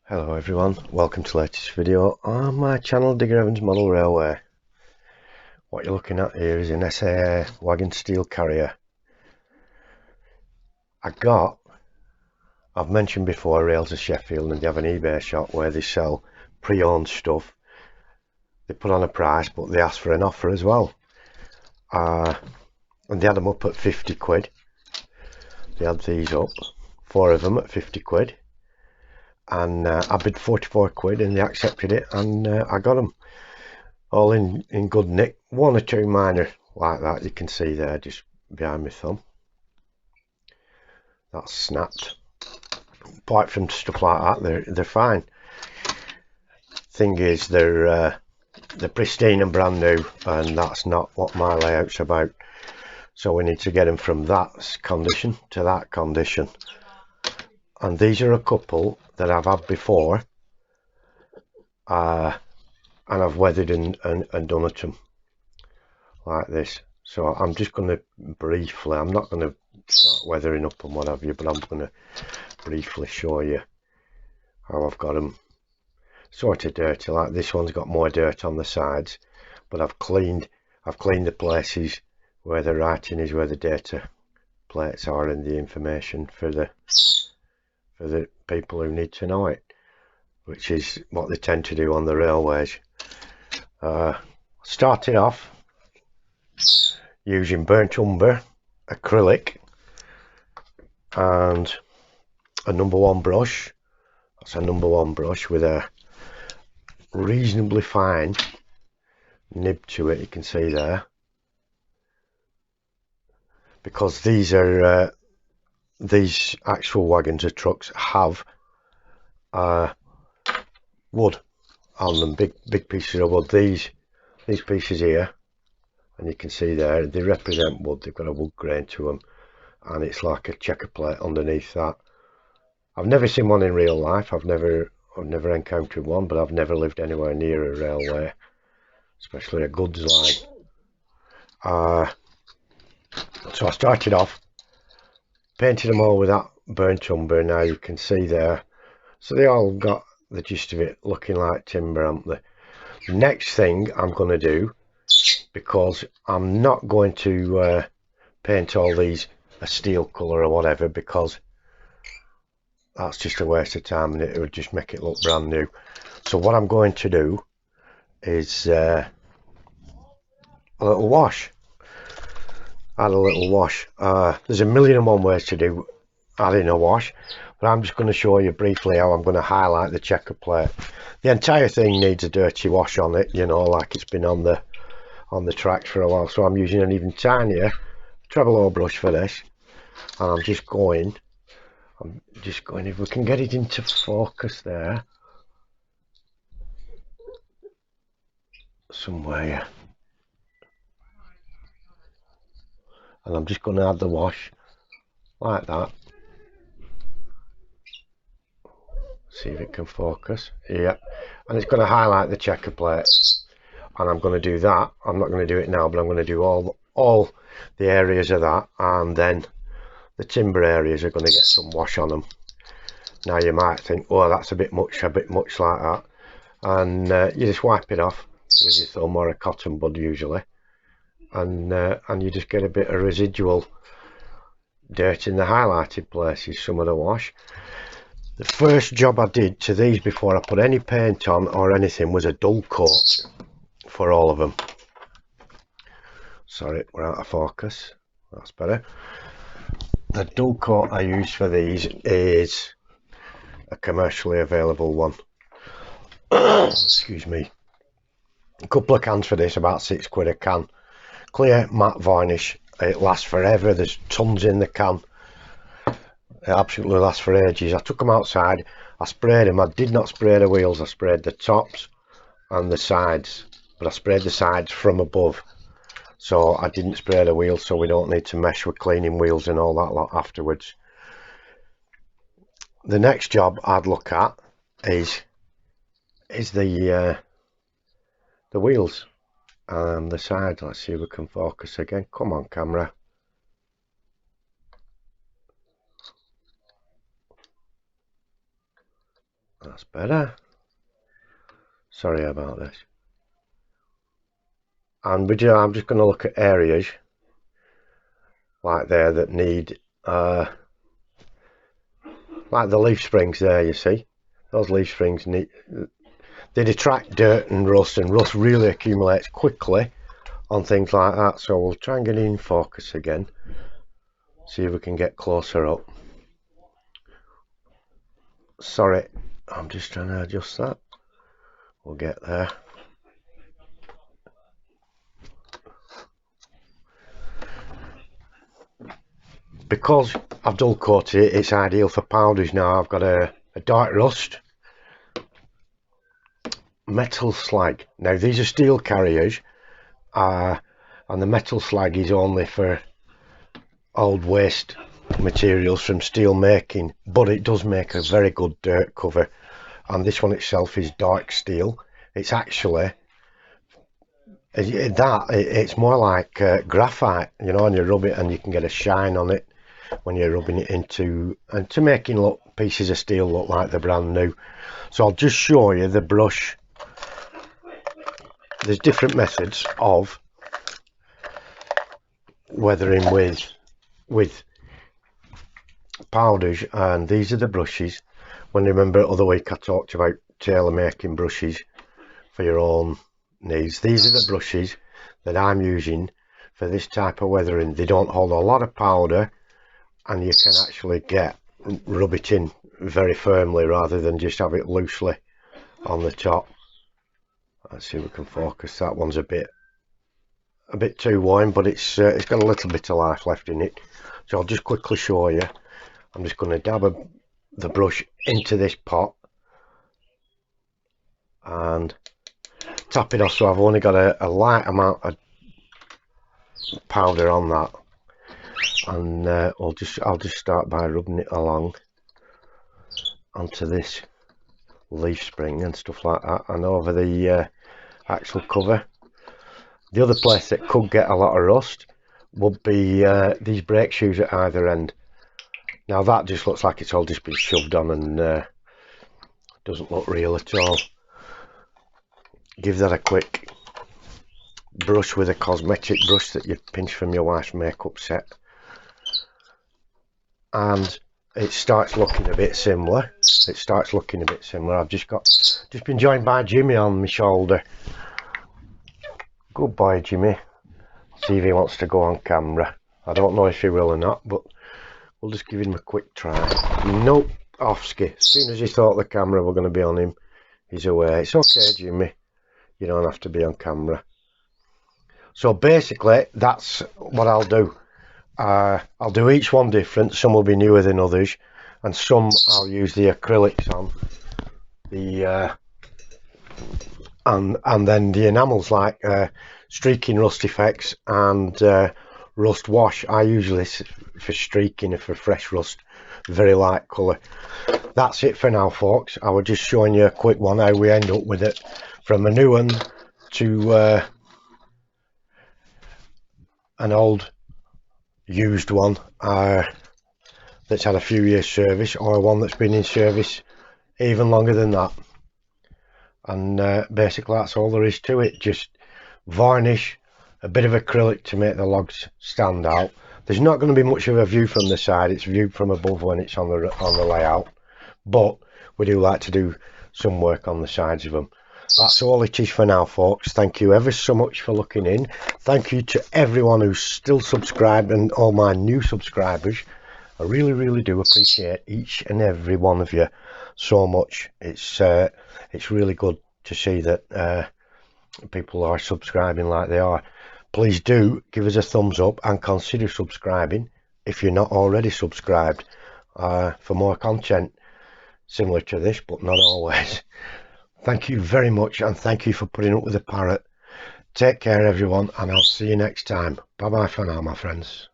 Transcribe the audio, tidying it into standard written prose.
Hello everyone, welcome to the latest video on my channel, Digger Evans Model Railway. What you're looking at here is an SAA wagon steel carrier. I've mentioned before Rails of Sheffield, and they have an eBay shop where they sell pre-owned stuff. They put on a price but they ask for an offer as well. And they had them up at 50 quid. They had these up, 4 of them at 50 quid. And I bid 44 quid and they accepted it, and I got them all in good nick. One or two minor like that you can see there just behind my thumb, that's snapped. Apart from stuff like that, they're fine. Thing is, they're pristine and brand new, and that's not what my layout's about. So we need to get them from that condition to that condition. And these are a couple that I've had before, and I've weathered and done at them like this. So I'm just going to briefly, I'm not going to start weathering up and what have you, but I'm going to briefly show you how I've got them sort of dirty. Like this one's got more dirt on the sides, but I've cleaned the places where the writing is, where the data plates are, and the information for the people who need to know it, which is what they tend to do on the railways. Started off using burnt umber, acrylic, and a number 1 brush. That's a number 1 brush with a reasonably fine nib to it, you can see there, because these are these actual wagons or trucks have wood on them, big pieces of wood. These pieces here, and you can see there, they represent wood. They've got a wood grain to them, and it's like a checker plate underneath that. I've never seen one in real life. I've never encountered one, but I've never lived anywhere near a railway, especially a goods line. So I started off painted them all with that burnt umber. Now you can see there, so they all got the gist of it, looking like timber, haven't they? The next thing I'm going to do, because I'm not going to paint all these a steel colour or whatever, because that's just a waste of time and it would just make it look brand new. So what I'm going to do is a little wash. Add a little wash. There's a million and one ways to do adding a wash, but I'm just going to show you briefly how I'm going to highlight the checker plate. The entire thing needs a dirty wash on it, you know, like it's been on the tracks for a while. So I'm using an even tinier treble O brush for this, and I'm just going, if we can get it into focus there somewhere, and I'm just going to add the wash like that. See if it can focus. Yeah, and it's going to highlight the checker plate, and I'm going to do that. I'm not going to do it now, but I'm going to do all the areas of that, and then the timber areas are going to get some wash on them. Now you might think, oh, that's a bit much like that, and you just wipe it off with your thumb or a cotton bud usually, and you just get a bit of residual dirt in the highlighted places, some of the wash. The first job I did to these before I put any paint on or anything was a dull coat for all of them. Sorry, we're out of focus. That's better. The dull coat I use for these is a commercially available one. Excuse me. A couple of cans for this, about 6 quid a can. Clear matte varnish. It lasts forever. There's tons in the can. It absolutely lasts for ages. I took them outside, I sprayed them. I did not spray the wheels, I sprayed the tops and the sides, but I sprayed the sides from above, so I didn't spray the wheels, so we don't need to mess with cleaning wheels and all that lot afterwards. The next job I'd look at is the wheels and the sides. Let's see if we can focus again. Come on, camera. That's better. Sorry about this. And I'm just going to look at areas like there that need, like the leaf springs there, you see. Those leaf springs need, they detract dirt, and rust really accumulates quickly on things like that. So we'll try and get it in focus again. See if we can get closer up. Sorry, I'm just trying to adjust that. We'll get there. Because I've dull coated it, it's ideal for powders now. I've got a dark rust, metal slag. Now these are steel carriers, and the metal slag is only for old waste materials from steel making, but it does make a very good dirt cover. And this one itself is dark steel. It's actually it's more like graphite, you know, and you rub it and you can get a shine on it when you're rubbing it into making pieces of steel look like they're brand new. So I'll just show you the brush. There's different methods of weathering with powders, and these are the brushes. When you remember the other week I talked about tailor making brushes for your own needs, these are the brushes that I'm using for this type of weathering. They don't hold a lot of powder, and you can actually rub it in very firmly rather than just have it loosely on the top. Let's see if we can focus. That one's a bit too warm, but it's got a little bit of life left in it. So I'll just quickly show you. I'm just going to dab the brush into this pot and tap it off, so I've only got a light amount of powder on that. And I'll just start by rubbing it along onto this leaf spring and stuff like that, and over the actual cover. The other place that could get a lot of rust would be these brake shoes at either end. Now that just looks like it's all just been shoved on, and doesn't look real at all. Give that a quick brush with a cosmetic brush that you pinch from your wife's makeup set, and it starts looking a bit similar. I've just been joined by Jimmy on my shoulder. Good boy, Jimmy. See if he wants to go on camera. I don't know if he will or not, but we'll just give him a quick try. Nope, offski. As soon as he thought the camera were going to be on him, he's away. It's okay, Jimmy. You don't have to be on camera. So basically, that's what I'll do. I'll do each one different. Some will be newer than others, and some I'll use the acrylics on. And then the enamels, like streaking rust effects and rust wash. I usually for streaking or for fresh rust, very light colour. That's it for now, folks. I was just showing you a quick one how we end up with it from a new one to an old used one that's had a few years service, or one that's been in service even longer than that. And basically that's all there is to it. Just varnish, a bit of acrylic to make the logs stand out. There's not going to be much of a view from the side, it's viewed from above when it's on the layout, but we do like to do some work on the sides of them. That's all it is for now, folks. Thank you ever so much for looking in. Thank you to everyone who's still subscribed and all my new subscribers. I really do appreciate each and every one of you so much. It's really good to see that people are subscribing like they are. Please do give us a thumbs up and consider subscribing if you're not already subscribed for more content similar to this, but not always. Thank you very much, and thank you for putting up with the parrot. Take care, everyone, and I'll see you next time. Bye bye for now, my friends.